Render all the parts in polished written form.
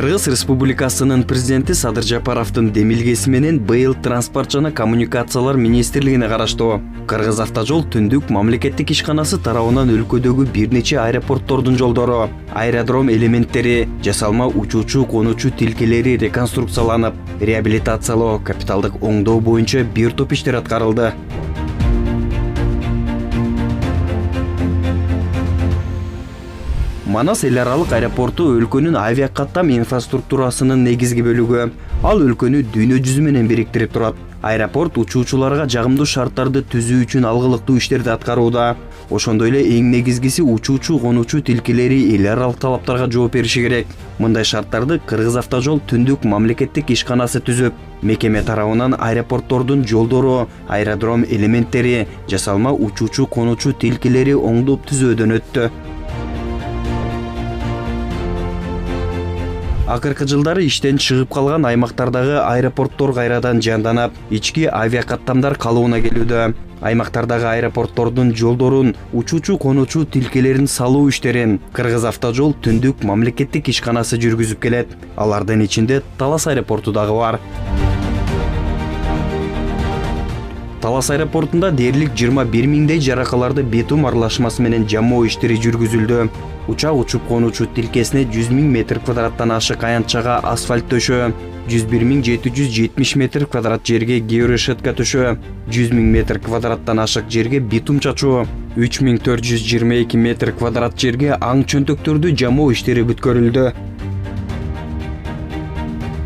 Кыргыз Республикасынын президенти Садыр Жапаровдун демилгеси менен быйыл транспорт жана коммуникациялар министрлигине караштуу Кыргыз автожол түндүк мамлекеттик ишканасы тарабынан өлкөдөгү бир нече аэропорттордун жолдору, аэродром элементтери, жасалма учуучу конуучу тилкелери реконструкцияланып, реабилитациялоо, капиталдык оңдоо боюнча бир топ иштер аткарылды. Манас эл аралык аэропорту өлкөнүн авиакаттам инфраструктурасынын негизги бөлүгү. Ал өлкөнү дүйнө жүзү менен бириктирип турат. Аэропорт учуучуларга жагымдуу шарттарды түзүү үчүн алгылыктуу иштерди аткарууда. Ошондой эле эң негизгиси учуучу конуучу тилкелери эл аралык талаптарга жооп бериши керек. Мындай шарттарды Кыргыз автожол түндүк мамлекеттик ишканасы түзүп, мекеме тарабынан аэропорттордун жолдору, аэродром элементтери, жасалма учуучу конуучу тилкелери оңдоп түзөөдөн өттү. Акыркы жылдары иштен чыгып калган аймактардагы аэропорттор кайрадан жанданып, ички авиакаттамдар калыбына келүүдө. Аймактардагы аэропорттордун жолдорун, учуучу конуучу тилкелерин салуу иштерин Кыргыз автожол түндүк мамлекеттик ишканасы жүргүзүп келет. Алардын ичинде Талас аэропорту дагы бар. Талас аэропортунда дээрлик 21 миңдей жаракаларды бетум аралашмасы менен жамоо иштери жүргүзүлдү. Учак учуп конуучу тилкесине 100 000 метр квадраттан ашык аянтчага асфальт төшөө, 101 770 метр квадрат жерге георешетка төшөө, 100 000 метр квадраттан ашык жерге битум чачуу, 3422 метр квадрат жерге аң чөнтөктөрдү жамоо иштери бүткөрүлдү.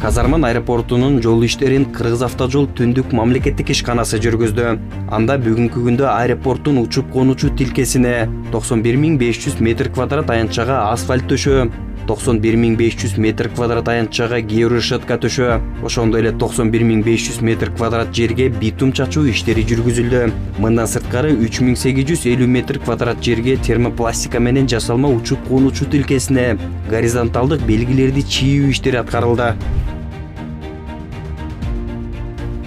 Казарман аэропортунун жол иштерин Кыргыз автожол түндүк мамлекеттик ишканасы жүргүздү. Анда бүгүнкү күндө аэропорттун учуп конуучу тилкесине 91 500 метр квадрат аянтчага асфальт төшөө, 91 500 метр квадрат аянтчага георешетка төшөө, ошондой эле 91 500 метр квадрат жерге битум чачуу иштери жүргүзүлдү. Мындан сырткары 3850 метр квадрат жерге термопластика менен жасалма учуп конуучу тилкесине горизонталдык белгилерди чийүү иштери аткарылды.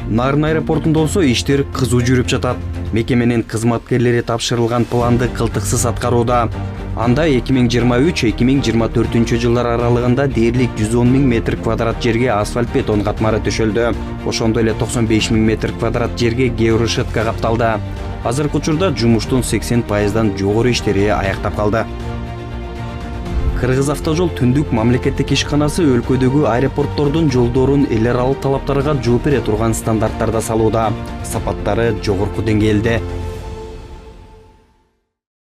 Нарын аэропортунда болсо иштер кызуу жүрүп жатат. Мекеменин кызматкерлери тапшырылган планды кылтыксыз аткарууда. Анда 2023-2024 жылдар аралыгында дээрлик 110 000 метр квадрат жерге асфальт бетон катмары төшөлдү. Ошондой эле 95 000 метр квадрат жерге георешетка капталды. Азыркы учурда жумуштун 80%дан жогору иштери аяктап калды. Кыргыз автожол түндүк мамлекеттик ишканасы өлкөдөгү аэропорттордун жолдорун эл аралык талаптарга жооп бере турган стандарттарда салууда. Сапаттары жогорку деңгээлде.